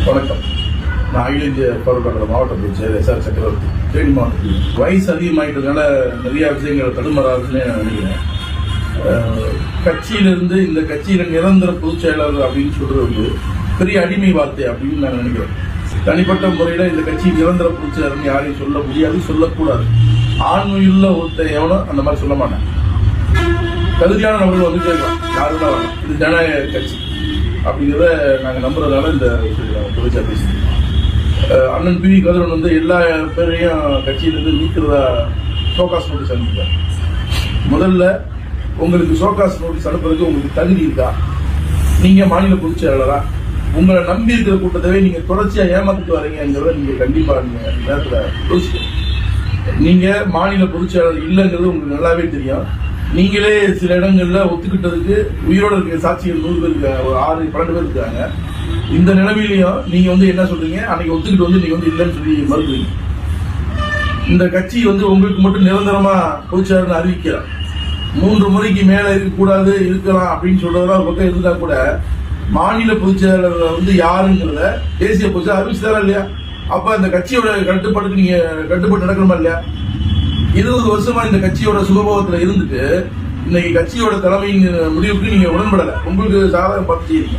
வணக்கம். நான் அகில இந்திய பருவக்கால மாவட்ட பொதுச்செயலர் எஸ்.ஆர். சக்கரவர்த்தி, தேனி மாவட்டத்தில். வயசு அதிகமாயிட்டதுனால நிறைய விஷயங்கள் தடுமாறாதுன்னு நினைக்கிறேன். கட்சியிலிருந்து இந்த கட்சியில நிரந்தர பொதுச் செயலாளர் அப்படின்னு சொல்றது வந்து பெரிய அடிமை வார்த்தை அப்படின்னு நான் நினைக்கிறேன். தனிப்பட்ட முறையில இந்த கட்சி நிரந்தர பொதுச் செயலாளர் யாரையும் சொல்ல முடியாது, சொல்லக்கூடாது. ஆண்மையுள்ள ஒருத்தர் எவனோ அந்த மாதிரி சொல்ல மாட்டேன். தகுதியான நபர்கள் வந்து கேட்கலாம், யாருன்னா வரலாம். இது ஜனநாயக கட்சி அப்படிங்கிறத நாங்கள் நம்புறதுனால இந்த தொழிற்சா பேசுகிறோம். அண்ணன் பி. கதிரவன் வந்து எல்லா பேரையும் கட்சியிலிருந்து நீக்கிறதா ஷோகாஸ் நோட்டீஸ் அனுப்பிட்டார். முதல்ல உங்களுக்கு ஷோகாஸ் நோட்டீஸ் அனுப்புறதுக்கு உங்களுக்கு தகுதி இருக்கா? நீங்க மாநில பொதுச் செயலாளரா? உங்களை நம்பி இருக்கிற கூட்டத்தவே நீங்க தொடர்ச்சியா ஏமாத்திட்டு வரீங்கிறத நீங்க கண்டிப்பா நீங்க நேரத்தில் யோசிக்கணும். நீங்க மாநில பொதுச் செயலாளர் இல்லைங்கிறது உங்களுக்கு நல்லாவே தெரியும். நீங்களே சில இடங்கள்ல ஒத்துக்கிட்டதுக்கு உயிரோட இருக்க சாட்சிகள் 100 பேர் இருக்காங்க, ஒரு 6-12 பேர் இருக்காங்க. இந்த நிலைமையிலையும் நீங்க வந்து என்ன சொல்றீங்க, அன்னைக்கு ஒத்துக்கிட்டு வந்து நீங்க வந்து இல்லைன்னு சொல்லி மறுக்கிறீங்க. இந்த கட்சி வந்து உங்களுக்கு மட்டும் நிரந்தரமா பொதுச்செயலாளர் அறிவிக்கல. 3 முறைக்கு மேல இருக்கக்கூடாது, இருக்கலாம் அப்படின்னு சொல்றதெல்லாம் ஒரு பக்கம் இருந்தா கூட மாநில பொதுச்செயலாளர் வந்து யாருங்கிறத தேசிய பொதுச்செயலாளர் அறிவிச்சுதாரா இல்லையா? அப்ப அந்த கட்சியோட கட்டுப்பாட்டுக்கு நீங்க கட்டுப்பாடு நடக்கணுமா இல்லையா? 20 வருஷமா இந்த கட்சியோட சுகபோகத்துல இருந்துட்டு இன்னைக்கு கட்சியோட தலைமையின் முடிவுக்கு நீங்க உடன்படல. உங்களுக்கு சாதகம் பார்த்து செய்றீங்க.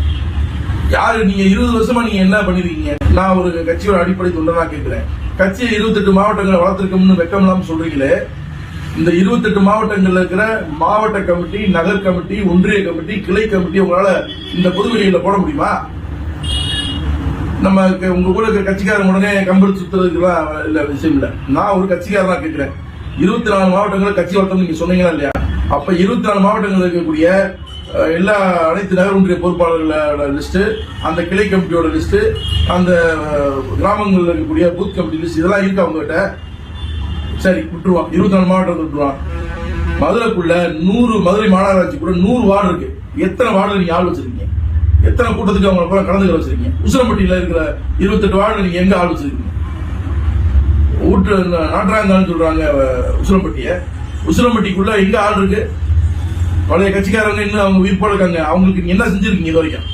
யாரு நீங்க 20 வருஷமா நீங்க என்ன பண்ணிருக்கீங்க? நான் ஒரு கட்சியோட அடிப்படை தொண்டனா கேட்கிறேன். கட்சியை 28 மாவட்டங்களை வளர்த்திருக்கோம்னு வெக்கம் இல்லாம சொல்றீங்களே, இந்த 28 மாவட்டங்கள்ல இருக்கிற மாவட்ட கமிட்டி, நகர் கமிட்டி, ஒன்றிய கமிட்டி, கிளை கமிட்டி உங்களால இந்த பொதுவெளியில போட முடியுமா? நம்ம உங்க கூட இருக்கிற கட்சிக்காரங்க உடனே கம்பல் சுத்துறதுக்குலாம் இல்ல விஷயம் இல்ல. நான் ஒரு கட்சிக்காரனா கேட்கிறேன். 24 மாவட்டங்கள் கட்சி வளர்த்தோம் நீங்க சொன்னீங்களா இல்லையா? அப்ப 24 மாவட்டங்கள் இருக்கக்கூடிய எல்லா அனைத்து நகர் ஒன்றிய பொறுப்பாளர்களோட லிஸ்ட், அந்த கிளை கமிட்டியோட லிஸ்ட், அந்த கிராமங்களில் இருக்கக்கூடிய பூத் கமிட்டி லிஸ்ட் இதெல்லாம் இருக்கா உங்ககிட்ட? சரி, விட்டுருவான். 24 மாவட்டம் விட்டுருவான். மதுரைக்குள்ள 100 மதுரை மாநகராட்சி கூட 100 வார்டு இருக்கு. எத்தனை வார்டுல நீங்க ஆள் வச்சிருக்கீங்க? எத்தனை கூட்டத்துக்கு அவங்க கலந்துக்க வச்சிருக்கீங்க? உசிலம்பட்டியில இருக்கிற 28 வார்டு நீங்க எங்க ஆள் வச்சிருக்கீங்க? ஊற்று நாட்டாங்கன்னு சொல்றாங்க உசிலம்பட்டிக்குள்ள எங்க ஆள் இருக்கு? பழைய கட்சிக்காரங்க இன்னும் அவங்க உயிர்ப்போட இருக்காங்க. அவங்களுக்கு நீங்க என்ன செஞ்சிருக்கீங்க இது வரைக்கும்?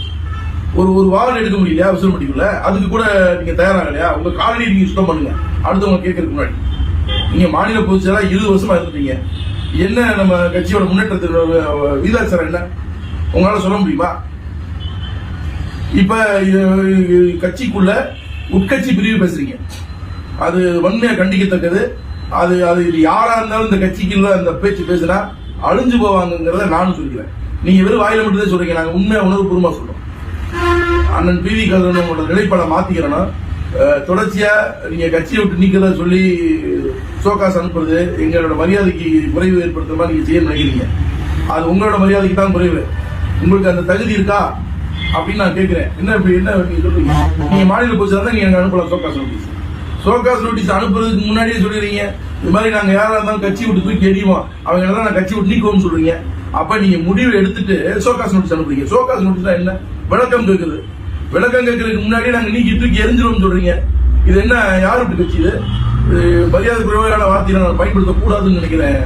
ஒரு வார்டு எடுக்க முடியலையா உசிலம்பட்டிக்குள்ள? அதுக்கு கூட நீங்க தயாராகலையா? உங்க காலனி நீங்க சுத்தம் பண்ணுங்க. அடுத்தவங்க கேட்கறதுக்கு முன்னாடி நீங்க மாநில பொதுச் செயலாளர் 20 வருஷமா இருந்தீங்க. என்ன நம்ம கட்சியோட முன்னேற்றத்தோட விகிதாச்சாரம் என்ன உங்களால சொல்ல முடியுமா? இப்ப கட்சிக்குள்ள உட்கட்சி பிரிவு பேசுறீங்க. அது வன்மையா கண்டிக்கத்தக்கது. அது யாரா இருந்தாலும் இந்த கட்சிக்குள்ள அந்த பேச்சு பேசினா அழிஞ்சு போவாங்கிறத நானும் சொல்லிக்கிறேன். நீங்க வெறும் வாயில மட்டும் சொல்றீங்க, நாங்க உண்மையா உணர்வுபூர்வமா சொல்றோம். அண்ணன் பி. கதிரவனோட நிலைப்பாட மாத்திக்கிறோன்னா தொடர்ச்சியா நீங்க கட்சியை விட்டு நீக்கிறத சொல்லி ஷோகாஸ் அனுப்புறது எங்களோட மரியாதைக்கு குறைவு ஏற்படுத்துற மாதிரி நீங்க செய்ய நினைக்கிறீங்க. அது உங்களோட மரியாதைக்கு தான் குறைவு. உங்களுக்கு அந்த தகுதி இருக்கா அப்படின்னு நான் கேட்கிறேன். என்ன நீங்க சொல்றீங்க? நீங்க மாநில பொதுச் செயலாளர் நீங்க அனுப்பலாம் ஷோகாஸ் நோட்டீஸ் அனுப்புறதுக்கு முன்னாடியே சொல்லிடுறீங்க, இது மாதிரி நாங்க யாரா இருந்தாலும் கட்சி விட்டு தூக்கி எறிவோம், அவங்க எல்லாம் நான் கட்சி விட்டு நீக்குவோம்னு சொல்றீங்க. அப்ப நீங்க முடிவு எடுத்துட்டு ஷோகாஸ் நோட்டீஸ் அனுப்புறீங்க. ஷோகாஸ் நோட்டீஸ் என்ன? விளக்கம் கேட்குது. விளக்கம் கேட்கறதுக்கு முன்னாடி நாங்க நீக்கி தூக்கி எரிஞ்சிடும் சொல்றீங்க. இது என்ன யாரு இப்படி கட்சி? இது மரியாதை குறைவான வார்த்தையை நான் பயன்படுத்த கூடாதுன்னு நினைக்கிறேன்.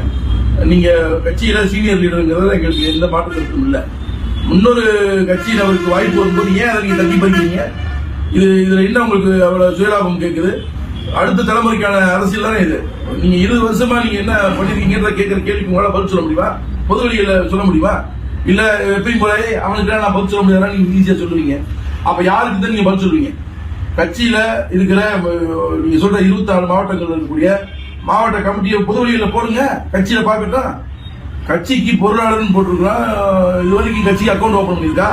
நீங்க கட்சியில சீனியர் லீடருங்கிறத எங்களுக்கு எந்த மாற்றத்திற்கும் இல்லை. இன்னொரு கட்சியில் அவருக்கு வாய்ப்பு வரும்போது ஏன் அதை நீங்க தட்டி பறிக்கிறீங்க? இதுல என்ன உங்களுக்கு அவ்வளவு சுயலாபம் கேட்குது? அடுத்த தலைமுறைக்கான அரசியல் தானே இது. நீங்க 20 வருஷமா நீங்க என்ன பண்ணிருக்கீங்கன்ற கேட்கிற கேள்விக்கு உங்களால பதில் சொல்ல முடியுமா? பொதுவெளியில சொல்ல முடியுமா? இல்ல எப்பயும் போல அவனுக்கு நான் பதில் சொல்ல முடியாதா நீங்க ஈஸியா சொல்லுவீங்க. அப்ப யாருக்கு தான் நீங்க பதில் சொல்லுவீங்க? கட்சியில இருக்கிற நீங்க சொல்ற 24 மாவட்டங்கள் இருக்கக்கூடிய மாவட்ட கமிட்டியை பொதுவெளியில போடுங்க, கட்சியில பாக்கட்டும். கட்சிக்கு பொருளாளர்னு போட்டிருக்கலாம். இது வரைக்கும் கட்சிக்கு அக்கௌண்ட் ஓபன் பண்ணிருக்கா?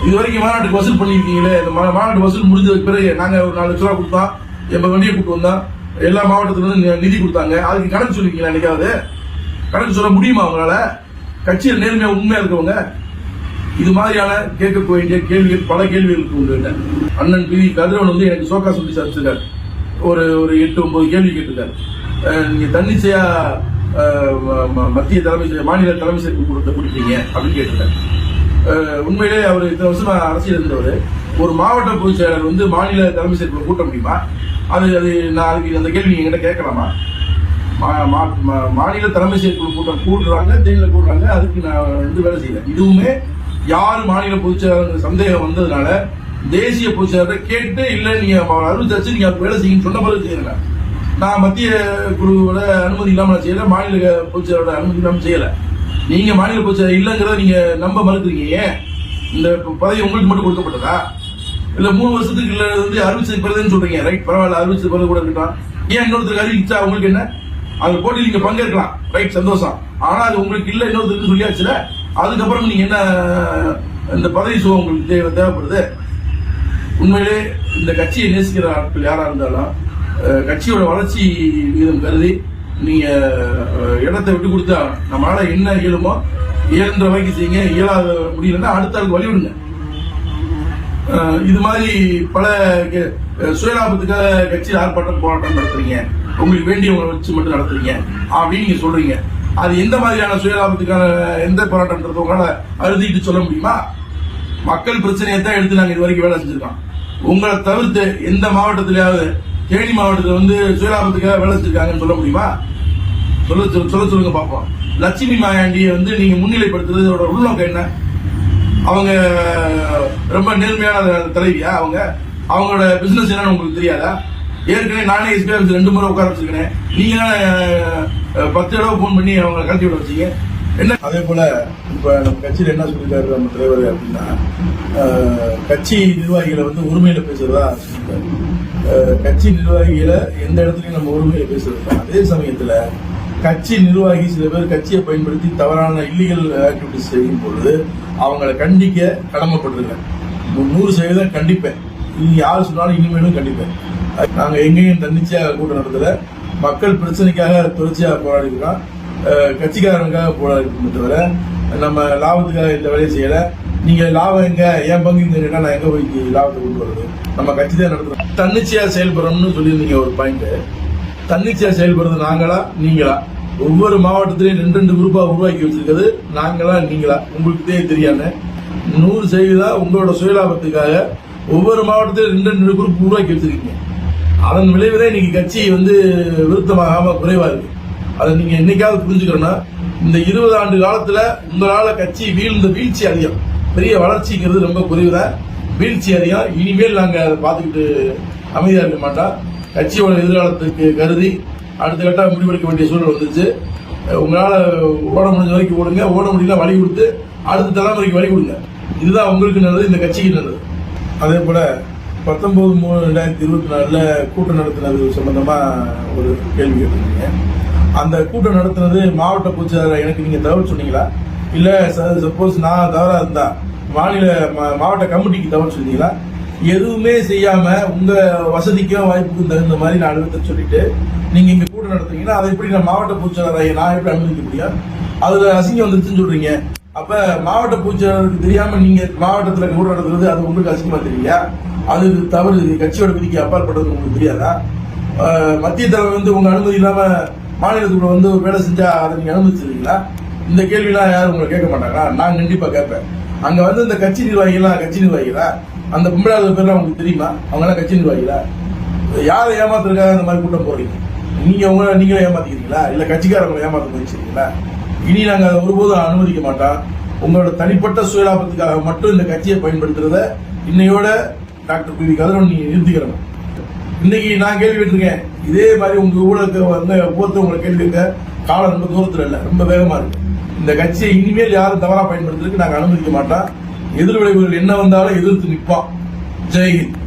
இது வரைக்கும் மாநாட்டுக்கு வசூல் பண்ணிருக்கீங்களே. இந்த மாநாட்டு வசூல் முடிஞ்சதுக்கு பிறகு நாங்க ஒரு 4 லட்ச ரூபா கொடுத்தோம், எங்க வண்டியை கூட்டு வந்தோம், எல்லா மாவட்டத்துல இருந்து நிதி கொடுத்தாங்க. அதுக்கு கணக்கு சொல்லிருக்கீங்களா? என்னைக்காவது கணக்கு சொல்ல முடியுமா உங்களால? கட்சியில் நேர்மையா உண்மையா இருக்கவங்க இது மாதிரியான கேட்க வேண்டிய கேள்விகள் பல கேள்விகளுக்கு உண்டு. அண்ணன் பி. கதிரவன் வந்து எனக்கு ஷோகாஸ் நோட்டீஸ் அனுப்பிச்சிருக்காரு. ஒரு 8-9 கேள்வி கேட்டிருக்காரு. நீங்க தன்னிச்சையா மத்திய தலைமை மாநில தலைமை செயற்குழு கொடுத்தீங்க அப்படின்னு கேட்டிருக்காரு. உண்மையிலே அவர் இத்தனை வருஷமா அரசியல் இருந்தவர். ஒரு மாவட்ட பொதுச் செயலாளர் வந்து மாநில தலைமை செயற்குழு கூட்ட முடியுமா? அது நான் அதுக்கு அந்த கேள்வி என்கிட்ட கேட்கலாமா? மாநில தலைமை செயற்குழு கூட்டம் கூடுறாங்க, தேனியில கூடுறாங்க, அதுக்கு நான் வந்து வேலை செய்யல. இதுவுமே யாரு மாநில பொதுச் செயலாளர் சந்தேகம் வந்ததுனால தேசிய பொதுச்செயலாளரை கேட்டு இல்ல நீங்க அறிவிச்சாச்சு நீங்க வேலை செய்யுன்னு சொன்ன பிறகு செய்யல. நான் மத்திய குழுவோட அனுமதி இல்லாம நான் செய்யல, மாநில பொதுச்செயலோட அனுமதி இல்லாம செய்யல. நீங்க மாநில பொதுச்செயலர் இல்லங்கிறத நீங்க நம்ப மறுக்கிறீங்க. ஏன் இந்த பதவி உங்களுக்கு மட்டும் கொடுக்கப்பட்டதா? இல்ல 3 வருஷத்துக்கு இல்ல வந்து அறிவிச்சது பிறகுன்னு சொல்றீங்க. ரைட், பரவாயில்ல, அறிவிச்சது பிறகு கூட இருக்கட்டும். ஏன் இன்னொருத்தருக்கு அறிவிச்சா உங்களுக்கு என்ன? அந்த போட்டியில் நீங்க பங்கேற்கலாம், ரைட், சந்தோஷம். ஆனா அது உங்களுக்கு இல்ல, இன்னொருத்தருக்கு சொல்லியாச்சுல. அதுக்கப்புறம் நீங்க என்ன இந்த பதவி சுகம் உங்களுக்கு தேவைப்படுது? உண்மையிலே இந்த கட்சியை நேசிக்கிற ஆட்கள் யாரா இருந்தாலும் கட்சியோட வளர்ச்சி விகிதம் கருதி நீங்க இடத்தை விட்டு கொடுத்தா நம்மளால என்ன இயலுமோ இயன்ற வரைக்கும் செய்யுங்க. இயலாத முடியலன்னா அடுத்த ஆளுக்கு வழிவிடுங்க. இது மாதிரி பல சுயலாபத்துக்காக கட்சியில் ஆர்ப்பாட்டம் போராட்டம் நடத்துறீங்க, உங்களுக்கு வேண்டியவங்களை வச்சு மட்டும் நடத்துறீங்க அப்படின்னு நீங்க சொல்றீங்க. அது எந்த மாதிரியான சுயலாபத்துக்கான எந்த போராட்டம் உங்களால அறுதிட்டு சொல்ல முடியுமா? மக்கள் பிரச்சனையை தான் எடுத்து நாங்க இது வரைக்கும் வேலை செஞ்சிருக்கோம். உங்களை தவிர்த்து எந்த மாவட்டத்திலேயாவது தேனி மாவட்டத்தில் வந்து சுயலாபத்துக்காக வேலை செஞ்சிருக்காங்கன்னு சொல்ல முடியுமா? சொல்லுங்க பார்ப்போம். லட்சுமி மாயாண்டியை வந்து நீங்க முன்னிலைப்படுத்துறதோட உள்நோக்கம் என்ன? அவங்க ரொம்ப நேர்மையான தலைவியா? அவங்களோட பிசினஸ் என்னன்னு உங்களுக்கு தெரியாதா? ஏற்கனவே நானே எஸ்பி ஆஃபீஸ் 2 முறை உட்கார வச்சிருக்கேன். நீங்க 10 தடவை போன் பண்ணி அவங்க கழட்டி விட வச்சீங்க. என்ன அதே போல இப்ப நம்ம கட்சியில என்ன சொல்லிருக்காரு நம்ம தலைவர் அப்படின்னா, கட்சி நிர்வாகிகளை வந்து உரிமையில பேசுறதா சொல்லிருக்காரு. கட்சி நிர்வாகிகளை எந்த இடத்துலயும் நம்ம உரிமையில பேசுறது. அதே சமயத்துல கட்சி நிர்வாகி சில பேர் கட்சியை பயன்படுத்தி தவறான இல்லீகல் ஆக்டிவிட்டிஸ் செய்யும் பொழுது அவங்களை கண்டிக்க கடமைப்பட்டிருக்கேன். 100% கண்டிப்பேன். இனி யார் சொன்னாலும் இனிமேலும் கண்டிப்பேன். நாங்க எங்கேயும் தன்னிச்சையாக கூட்டம் நடத்தல. மக்கள் பிரச்சனைக்காக தொடர்ச்சியாக போராடி இருக்கோம். கட்சிக்காரனுக்காக போராடி தவிர நம்ம லாபத்துக்காக இந்த வேலையை செய்யல. நீங்க லாபம் எங்க, என் பங்கு இந்த கேட்டா நான் எங்க போய் லாபத்தை கொண்டு வருது? நம்ம கட்சி தான் நடத்துறோம். தன்னிச்சையா செயல்படுறோம்னு சொல்லியிருந்தீங்க ஒரு பாயிண்ட். தன்னிச்சையா செயல்படுறது நாங்களா நீங்களா? ஒவ்வொரு மாவட்டத்திலையும் 2 குரூப்பா உருவாக்கி வச்சிருக்கிறது நாங்களா நீங்களா? உங்களுக்கு தெரியாம 100% உங்களோட சுயலாபத்துக்காக ஒவ்வொரு மாவட்டத்திலும் 2 குரூப் உருவாக்கி வச்சிருக்கீங்க. அதன் விளைவுதான் இன்னைக்கு கட்சி வந்து விருத்தமாகாம குறைவா இருக்கு. அதை நீங்க என்னைக்காவது புரிஞ்சுக்கணும்னா, இந்த 20 ஆண்டு காலத்துல உங்களால கட்சி வீழ்ச்சி அதிகம். பெரிய வளர்ச்சிங்கிறது ரொம்ப குறைவுதான், வீழ்ச்சி அதிகம். இனிமேல் நாங்க அதை பார்த்துக்கிட்டு அமைதியா இருக்க மாட்டோம். கட்சியோட எதிர்காலத்துக்கு கருதி அடுத்த கட்ட முடிவெடுக்க வேண்டிய சூழல் வந்துருச்சு. உங்களால ஓட முடிஞ்ச வரைக்கும் ஓடுங்க, ஓட முடியல வழி கொடுத்து அடுத்த தலைமுறைக்கு வழி கொடுங்க. இதுதான் உங்களுக்கு நல்லது, இந்த கட்சிக்கு நல்லது. அதே போல 19/3/2024 கூட்டம் நடத்தினது சம்பந்தமா ஒரு கேள்வி கேட்டிருக்கீங்க. அந்த கூட்டம் நடத்தினது மாவட்ட பொதுச்செயலாளர் எனக்கு நீங்க தகவல் சொன்னீங்களா? இல்ல சப்போஸ் நான் தவறா இருந்தா மாவட்ட கமிட்டிக்கு தகவல் சொன்னீங்களா? எதுவுமே செய்யாம உங்க வசதிக்கும் வாய்ப்புக்கும் தகுந்த மாதிரி நான் அலுவலகத்தை சொல்லிட்டு நீங்க இங்க கூட்டம் நடத்துறீங்கன்னா அதை எப்படி நான் மாவட்ட பொதுச்செயலாளர் நான் எப்படி அனுமதிக்க முடியும்? அதுல அசிங்கம் வந்துருச்சுன்னு சொல்றீங்க. அப்ப மாவட்ட பொதுச்செயலாளருக்கு தெரியாம நீங்க மாவட்டத்துல கூட்டம் நடத்துறது அது உங்களுக்கு அசிங்கமா தெரியலையா? அது தவறு, கட்சியோட விதிக்கு அப்பாற்பட்டது உங்களுக்கு தெரியாதா? மத்திய தலைவர் வந்து உங்க அனுமதி இல்லாம மாநிலத்துக்குள்ள வந்து வேலை செஞ்சா அதை நீங்க அனுமதிச்சிருக்கீங்களா? இந்த கேள்வியெல்லாம் யாரும் உங்களை கேட்க மாட்டாங்களா? நான் கண்டிப்பா கேட்பேன். அங்க வந்து இந்த கட்சி நிர்வாகிகளா அந்த பொம்பளாத பேர்லாம் உங்களுக்கு தெரியுமா? அவங்க எல்லாம் கட்சி நிர்வாகிகளா? யாரை ஏமாத்துறதுக்காக அந்த மாதிரி கூட்டம் போறீங்க? நீங்களே ஏமாத்திக்கிறீங்களா? இல்ல கட்சிக்காரங்களை ஏமாத்த முயற்சிக்கிறீங்களா? இனி நாங்க அதை ஒருபோதும் அனுமதிக்க மாட்டோம். உங்களோட தனிப்பட்ட சுயலாபத்துக்காக மட்டும் இந்த கட்சியை பயன்படுத்துறத இன்னையோட டாக்டர் பி கதிரவன் நீங்க நிறுத்திக்கிறோம். இன்னைக்கு நான் கேள்வி கேட்டிருக்கேன். இதே மாதிரி உங்க ஊழலுக்கு உங்களை கேள்வி கேட்க காலம் ரொம்ப தூரத்துல இல்ல, ரொம்ப வேகமா இருக்கு. இந்த கட்சியை இனிமேல் யாரும் தவறா பயன்படுத்துறதுக்கு நாங்க அனுமதிக்க மாட்டோம். எதிர் விளைவுகள் என்ன வந்தாலும் எதிர்த்து நிற்போம். ஜெய்ஹிந்த்.